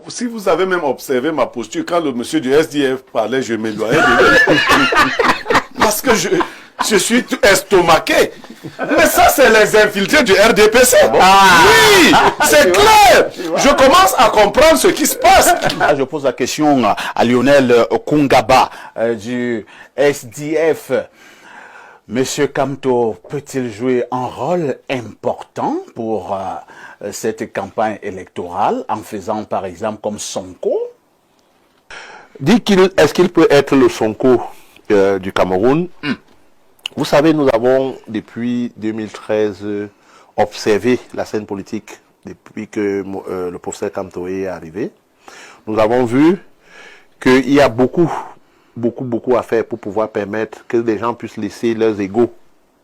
si vous avez même observé ma posture, quand le monsieur du SDF parlait, je m'éloignais de lui. Parce que je suis tout estomaqué. Mais ça, c'est les infiltrés du RDPC. Oui, c'est clair. Je commence à comprendre ce qui se passe. Là, je pose la question à Lionel Kungaba du SDF. Monsieur Kamto peut-il jouer un rôle important pour cette campagne électorale en faisant par exemple comme Sonko? Est-ce qu'il peut être le Sonko du Cameroun? Vous savez, nous avons depuis 2013 observé la scène politique depuis que le professeur Kamto est arrivé. Nous avons vu qu'il y a beaucoup à faire pour pouvoir permettre que les gens puissent laisser leurs égos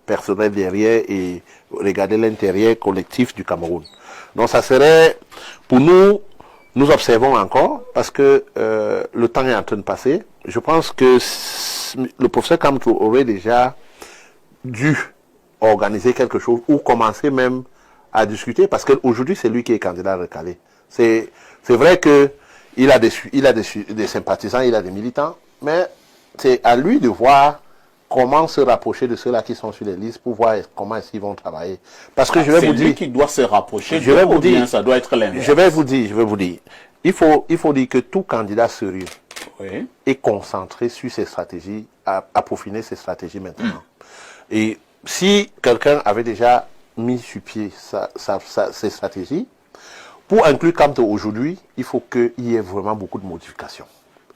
personnels derrière et regarder l'intérêt collectif du Cameroun. Donc ça serait, pour nous observons encore, parce que le temps est en train de passer. Je pense que le professeur Kamto aurait déjà dû organiser quelque chose ou commencer même à discuter, parce qu'aujourd'hui c'est lui qui est candidat recalé. C'est vrai que il a des sympathisants, il a des militants, mais c'est à lui de voir comment se rapprocher de ceux-là qui sont sur les listes pour voir comment est-ce qu'ils vont travailler. Parce que je vais vous dire, c'est lui qui doit se rapprocher. Je vais vous dire, ça doit être l'inverse. Je vais vous dire, il faut dire que tout candidat sérieux est concentré sur ses stratégies, à peaufiner ses stratégies maintenant. Et si quelqu'un avait déjà mis sur pied ses stratégies, pour inclure Kamto aujourd'hui, il faut qu'il y ait vraiment beaucoup de modifications.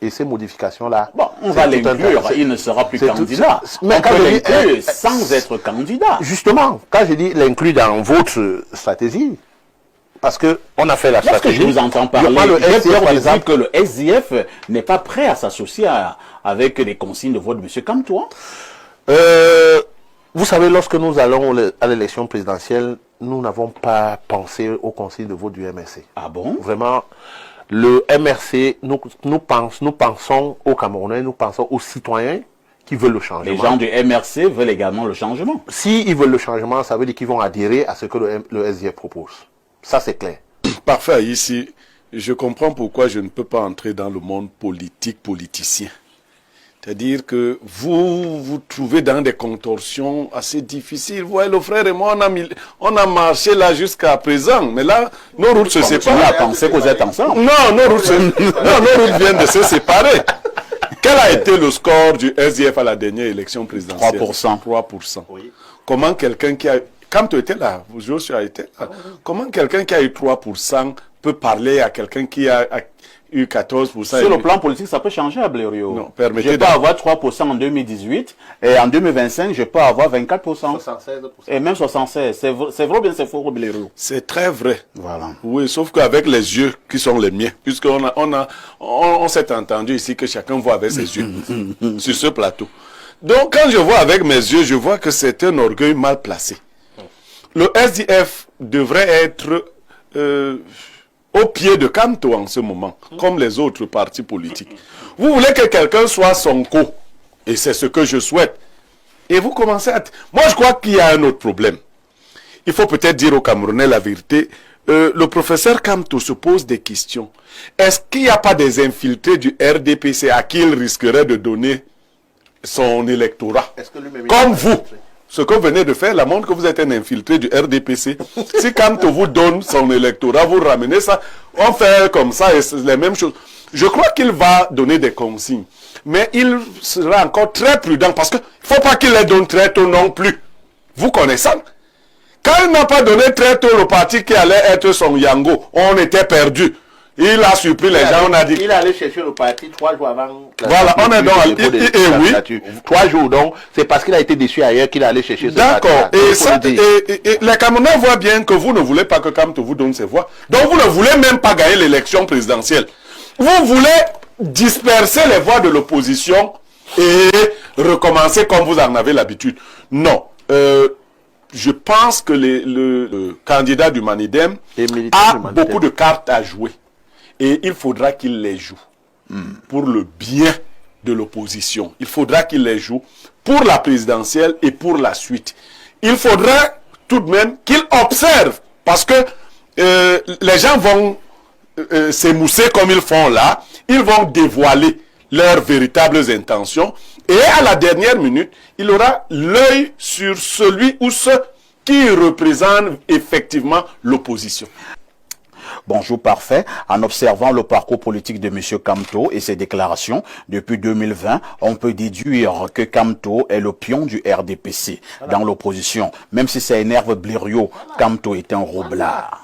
Et ces modifications-là... Bon, on va l'inclure, il ne sera plus candidat. Mais quand on l'inclut sans être candidat. Justement, quand je dis l'inclure dans votre stratégie, parce qu'on a fait la stratégie... Lorsque je vous entends parler, j'ai peur de dire que le SDF n'est pas prêt à s'associer avec les consignes de vote de M. Kamto. Vous savez, lorsque nous allons à l'élection présidentielle, nous n'avons pas pensé aux consignes de vote du MRC. Ah bon? Vraiment, le MRC, nous pensons aux Camerounais, nous pensons aux citoyens qui veulent le changement. Les gens du MRC veulent également le changement. S'ils veulent le changement, ça veut dire qu'ils vont adhérer à ce que le SDF propose. Ça, c'est clair. Parfait, ici, je comprends pourquoi je ne peux pas entrer dans le monde politicien. C'est-à-dire que vous trouvez dans des contorsions assez difficiles. Vous voyez, le frère et moi, on a marché là jusqu'à présent. Mais là, nos routes se séparent. On a pensé que vous êtes ensemble. Non, nos routes viennent de se séparer. Quel a été le score du SDF à la dernière élection présidentielle? 3%. 3%. Oui. Comment quelqu'un qui a... Quand tu étais là, Joshua était là. Comment quelqu'un qui a eu 3% peut parler à quelqu'un qui a eu 14%. Sur le plan politique, ça peut changer à Blériot. Non, permettez. Je peux avoir 3% en 2018 et en 2025, je peux avoir 24%. 76%. Et même 76%. C'est vrai ou bien c'est faux, Blériot? C'est très vrai. Voilà. Oui, sauf qu'avec les yeux qui sont les miens, puisqu'on s'est entendu ici que chacun voit avec ses yeux sur ce plateau. Donc, quand je vois avec mes yeux, je vois que c'est un orgueil mal placé. Le SDF devrait être au pied de Kamto en ce moment, comme les autres partis politiques. Vous voulez que quelqu'un soit Sonko, et c'est ce que je souhaite. Et vous commencez à... Moi, je crois qu'il y a un autre problème. Il faut peut-être dire aux Camerounais la vérité. Le professeur Kamto se pose des questions. Est-ce qu'il n'y a pas des infiltrés du RDPC à qui il risquerait de donner son électorat? Comme vous. Ce que vous venez de faire, la montre que vous êtes un infiltré du RDPC. Si Kamto vous donne son électorat, vous ramenez ça, on fait comme ça et c'est les mêmes choses. Je crois qu'il va donner des consignes. Mais il sera encore très prudent parce qu'il ne faut pas qu'il les donne très tôt non plus. Vous connaissez ça? Quand il n'a pas donné très tôt le parti qui allait être son Yango, on était perdu. Il a surpris les gens, on a dit... Il allait chercher le parti 3 jours avant... Voilà, on est dans... oui. 3 jours, donc, c'est parce qu'il a été déçu ailleurs qu'il allait chercher ce parti. D'accord. Et les Camerounais voient bien que vous ne voulez pas que Kamto vous donne ses voix. Donc, vous ne voulez même pas gagner l'élection présidentielle. Vous voulez disperser les voix de l'opposition et recommencer comme vous en avez l'habitude. Non. Je pense que le candidat du Manidem a beaucoup de cartes à jouer. Et il faudra qu'il les joue pour le bien de l'opposition. Il faudra qu'il les joue pour la présidentielle et pour la suite. Il faudra tout de même qu'il observe parce que les gens vont s'émousser comme ils font là, ils vont dévoiler leurs véritables intentions. Et à la dernière minute, il aura l'œil sur celui ou ceux qui représentent effectivement l'opposition. Bonjour parfait. En observant le parcours politique de M. Kamto et ses déclarations depuis 2020, on peut déduire que Kamto est le pion du RDPC dans l'opposition. Même si ça énerve Blériot, Kamto est un roublard.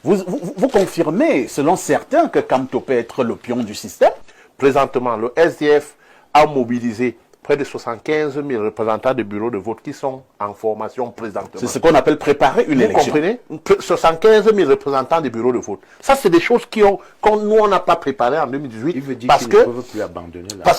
Vous confirmez, selon certains, que Kamto peut être le pion du système? Présentement, le SDF a mobilisé près de 75 000 représentants de bureaux de vote qui sont en formation présentement. C'est ce qu'on appelle préparer une élection. Vous comprenez? 75 000 représentants de bureaux de vote. Ça, c'est des choses nous, on n'a pas préparées en 2018. Il veut dire parce qu'ils ne peuvent plus abandonner parce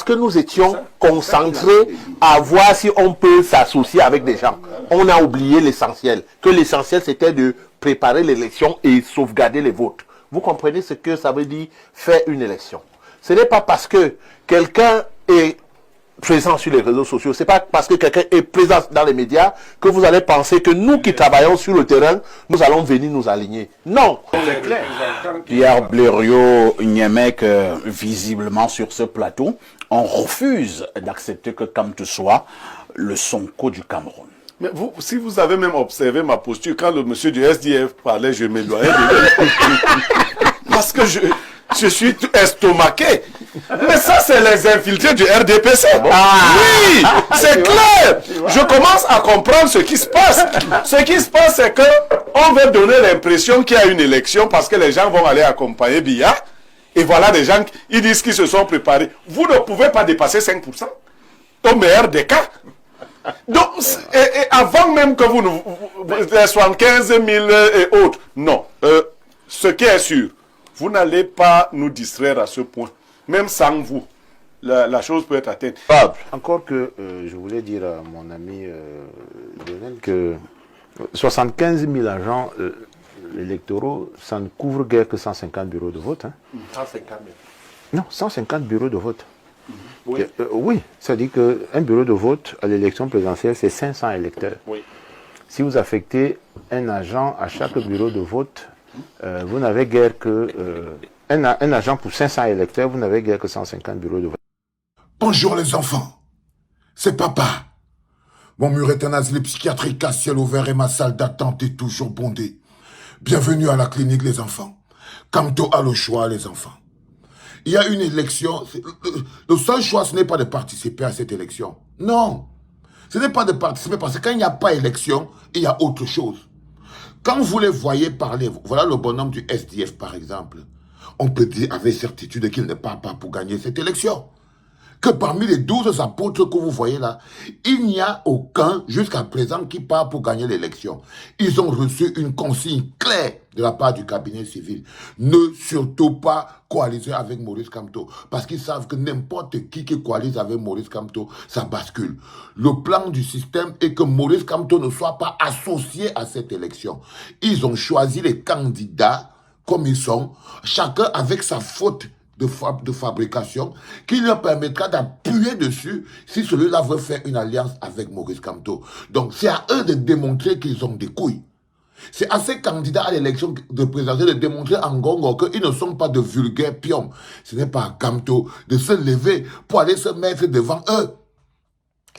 que nous étions concentrés à voir si on peut s'associer avec des gens. On a oublié l'essentiel. Que l'essentiel, c'était de préparer l'élection et sauvegarder les votes. Vous comprenez ce que ça veut dire faire une élection? Ce n'est pas parce que quelqu'un est présent sur les réseaux sociaux, c'est pas parce que quelqu'un est présent dans les médias que vous allez penser que nous qui travaillons sur le terrain, nous allons venir nous aligner. Non. C'est clair. Pierre Blériot Niemek, visiblement sur ce plateau, on refuse d'accepter que Kamto soit le Sonko du Cameroun. Mais vous, si vous avez même observé ma posture, quand le monsieur du SDF parlait, je m'éloignais de lui. Parce que je suis tout estomaqué. Mais ça, c'est les infiltrés du RDPC. Oui, c'est clair. Je commence à comprendre ce qui se passe. Ce qui se passe, c'est qu'on veut donner l'impression qu'il y a une élection parce que les gens vont aller accompagner Biya. Et voilà des gens, ils disent qu'ils se sont préparés. Vous ne pouvez pas dépasser 5%. Au meilleur des cas. Donc, et avant même que les 75 000 et autres, non. Ce qui est sûr, vous n'allez pas nous distraire à ce point. Même sans vous, la chose peut être atteinte. Encore que je voulais dire à mon ami Lionel que 75 000 agents électoraux, ça ne couvre guère que 150 bureaux de vote. Hein. 150 000. Non, 150 bureaux de vote. Oui. Oui, ça dit qu'un bureau de vote à l'élection présidentielle, c'est 500 électeurs. Oui. Si vous affectez un agent à chaque bureau de vote, vous n'avez guère que... un agent pour 500 électeurs, vous n'avez guère que 150 bureaux de vote. Bonjour les enfants, c'est papa. Mon mur est un asile psychiatrique à ciel ouvert et ma salle d'attente est toujours bondée. Bienvenue à la clinique les enfants. Kamto a le choix les enfants. Il y a une élection, le seul choix ce n'est pas de participer à cette élection. Non, ce n'est pas de participer parce que quand il n'y a pas élection, il y a autre chose. Quand vous les voyez parler, voilà le bonhomme du SDF par exemple, on peut dire avec certitude qu'il ne part pas pour gagner cette élection. Que parmi les 12 apôtres que vous voyez là, il n'y a aucun jusqu'à présent qui part pour gagner l'élection. Ils ont reçu une consigne claire de la part du cabinet civil. Ne surtout pas coaliser avec Maurice Kamto, parce qu'ils savent que n'importe qui coalise avec Maurice Kamto, ça bascule. Le plan du système est que Maurice Kamto ne soit pas associé à cette élection. Ils ont choisi les candidats comme ils sont, chacun avec sa faute de fabrication, qui leur permettra d'appuyer dessus si celui-là veut faire une alliance avec Maurice Kamto. Donc c'est à eux de démontrer qu'ils ont des couilles. C'est à ces candidats à l'élection de présidentielle de démontrer en Congo qu'ils ne sont pas de vulgaires pions. Ce n'est pas à Kamto de se lever pour aller se mettre devant eux.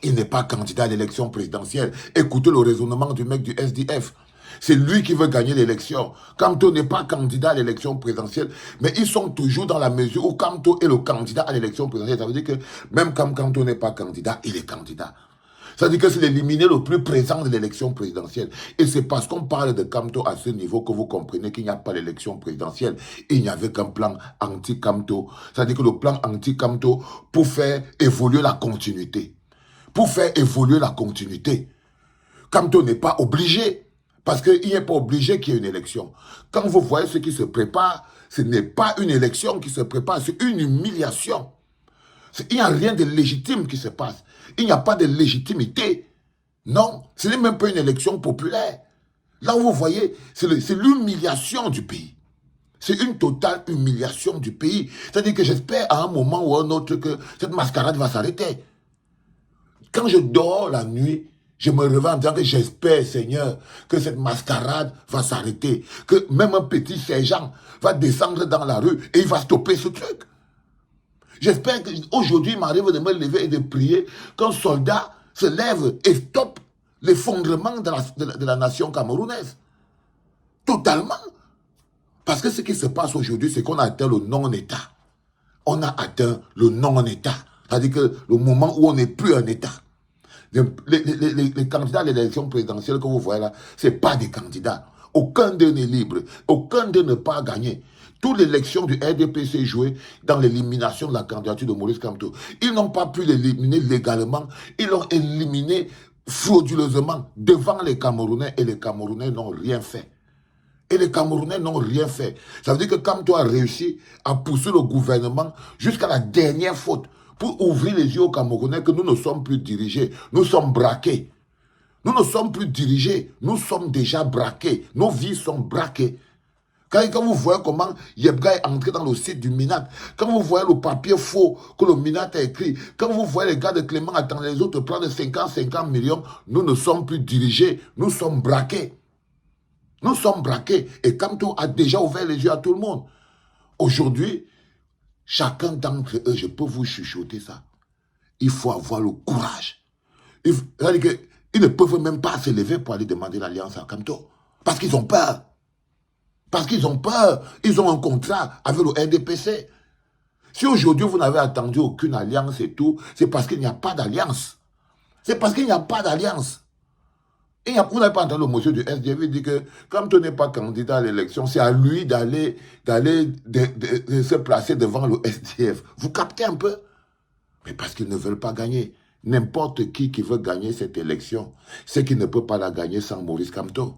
Il n'est pas candidat à l'élection présidentielle. Écoutez le raisonnement du mec du SDF. C'est lui qui veut gagner l'élection. Kamto n'est pas candidat à l'élection présidentielle, mais ils sont toujours dans la mesure où Kamto est le candidat à l'élection présidentielle. Ça veut dire que même quand Kamto n'est pas candidat, il est candidat. Ça veut dire que c'est l'éliminé le plus présent de l'élection présidentielle. Et c'est parce qu'on parle de Kamto à ce niveau que vous comprenez qu'il n'y a pas d'élection présidentielle. Il n'y avait qu'un plan anti-Kamto. Ça veut dire que le plan anti-Kamto pour faire évoluer la continuité. Pour faire évoluer la continuité. Kamto n'est pas obligé. Parce qu'il n'est pas obligé qu'il y ait une élection. Quand vous voyez ce qui se prépare, ce n'est pas une élection qui se prépare, c'est une humiliation. Il n'y a rien de légitime qui se passe. Il n'y a pas de légitimité. Non, ce n'est même pas une élection populaire. Là où vous voyez, c'est l'humiliation du pays. C'est une totale humiliation du pays. C'est-à-dire que j'espère à un moment ou à un autre que cette mascarade va s'arrêter. Quand je dors la nuit, Je me réveille en disant que j'espère, Seigneur, que cette mascarade va s'arrêter. Que même un petit sergent va descendre dans la rue et il va stopper ce truc. J'espère qu'aujourd'hui, il m'arrive de me lever et de prier qu'un soldat se lève et stoppe l'effondrement de la nation camerounaise. Totalement. Parce que ce qui se passe aujourd'hui, c'est qu'on a atteint le non-État. On a atteint le non-État. C'est-à-dire que le moment où on n'est plus un État. Les candidats à l'élection présidentielle que vous voyez là, ce n'est pas des candidats. Aucun d'eux n'est libre. Aucun d'eux n'a pas gagné. Toute l'élection du RDP s'est jouée dans l'élimination de la candidature de Maurice Kamto. Ils n'ont pas pu l'éliminer légalement. Ils l'ont éliminé frauduleusement devant les Camerounais et les Camerounais n'ont rien fait. Et les Camerounais n'ont rien fait. Ça veut dire que Kamto a réussi à pousser le gouvernement jusqu'à la dernière faute pour ouvrir les yeux aux Camerounais que nous ne sommes plus dirigés. Nous sommes braqués. Nous ne sommes plus dirigés. Nous sommes déjà braqués. Nos vies sont braquées. Quand vous voyez comment Yebga est entré dans le site du MINAT, quand vous voyez le papier faux que le MINAT a écrit, quand vous voyez les gars de Clément attendre les autres plans de 50 millions, nous ne sommes plus dirigés. Nous sommes braqués. Nous sommes braqués. Et Kamto a déjà ouvert les yeux à tout le monde. Aujourd'hui, chacun d'entre eux, je peux vous chuchoter ça. Il faut avoir le courage. C'est-à-dire qu'ils ne peuvent même pas se lever pour aller demander l'alliance à Kamto. Parce qu'ils ont peur. Parce qu'ils ont peur. Ils ont un contrat avec le RDPC. Si aujourd'hui vous n'avez attendu aucune alliance et tout, c'est parce qu'il n'y a pas d'alliance. C'est parce qu'il n'y a pas d'alliance. Vous n'avez pas entendu le monsieur du SDF, il dit que comme tu n'es pas candidat à l'élection, c'est à lui d'aller se placer devant le SDF. Vous captez un peu? Mais parce qu'ils ne veulent pas gagner. N'importe qui veut gagner cette élection, c'est qu'il ne peut pas la gagner sans Maurice Kamto.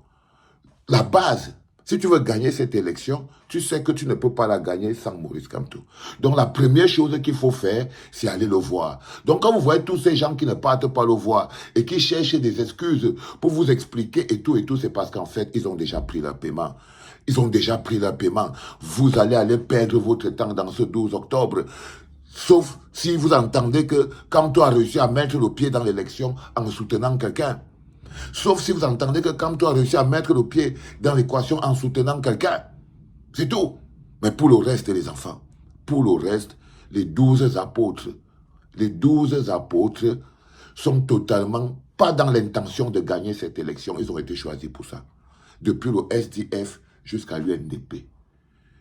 La base, si tu veux gagner cette élection, tu sais que tu ne peux pas la gagner sans Maurice Kamto. Donc la première chose qu'il faut faire, c'est aller le voir. Donc quand vous voyez tous ces gens qui ne partent pas le voir et qui cherchent des excuses pour vous expliquer et tout, c'est parce qu'en fait, ils ont déjà pris leur paiement. Ils ont déjà pris leur paiement. Vous allez perdre votre temps dans ce 12 octobre. Sauf si vous entendez que Kamto a réussi à mettre le pied dans l'élection en soutenant quelqu'un. Sauf si vous entendez que Kamto a réussi à mettre le pied dans l'équation en soutenant quelqu'un. C'est tout. Mais pour le reste, les enfants, pour le reste, les 12 apôtres sont totalement pas dans l'intention de gagner cette élection. Ils ont été choisis pour ça. Depuis le SDF jusqu'à l'UNDP.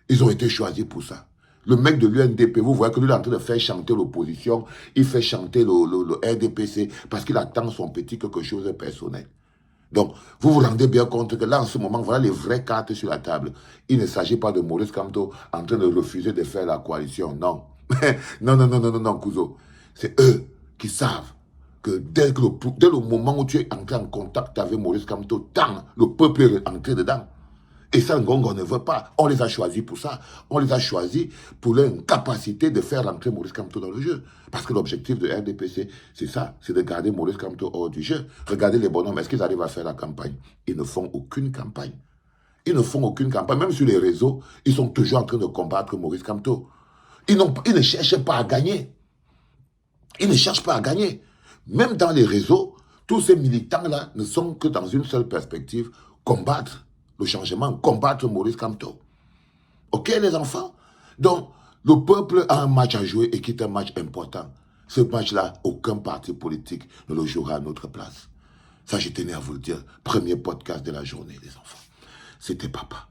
Ils ont été choisis pour ça. Le mec de l'UNDP, vous voyez que lui est en train de faire chanter l'opposition, il fait chanter le RDPC parce qu'il attend son petit quelque chose de personnel. Donc, vous vous rendez bien compte que là, en ce moment, voilà les vraies cartes sur la table. Il ne s'agit pas de Maurice Kamto en train de refuser de faire la coalition, non. non, Kouzo. C'est eux qui savent que dès le moment où tu es entré en contact avec Maurice Kamto, tant le peuple est entré dedans. Et ça, Ngongo ne veut pas. On les a choisis pour ça. On les a choisis pour leur capacité de faire rentrer Maurice Kamto dans le jeu. Parce que l'objectif de RDPC, c'est ça. C'est de garder Maurice Kamto hors du jeu. Regardez les bonhommes. Est-ce qu'ils arrivent à faire la campagne? Ils ne font aucune campagne. Ils ne font aucune campagne. Même sur les réseaux, ils sont toujours en train de combattre Maurice Kamto. Ils ne cherchent pas à gagner. Ils ne cherchent pas à gagner. Même dans les réseaux, tous ces militants-là ne sont que dans une seule perspective, combattre le changement, combattre Maurice Kamto. Ok, les enfants? Donc, le peuple a un match à jouer et qui est un match important. Ce match-là, aucun parti politique ne le jouera à notre place. Ça, je tenais à vous le dire. Premier podcast de la journée, les enfants. C'était papa.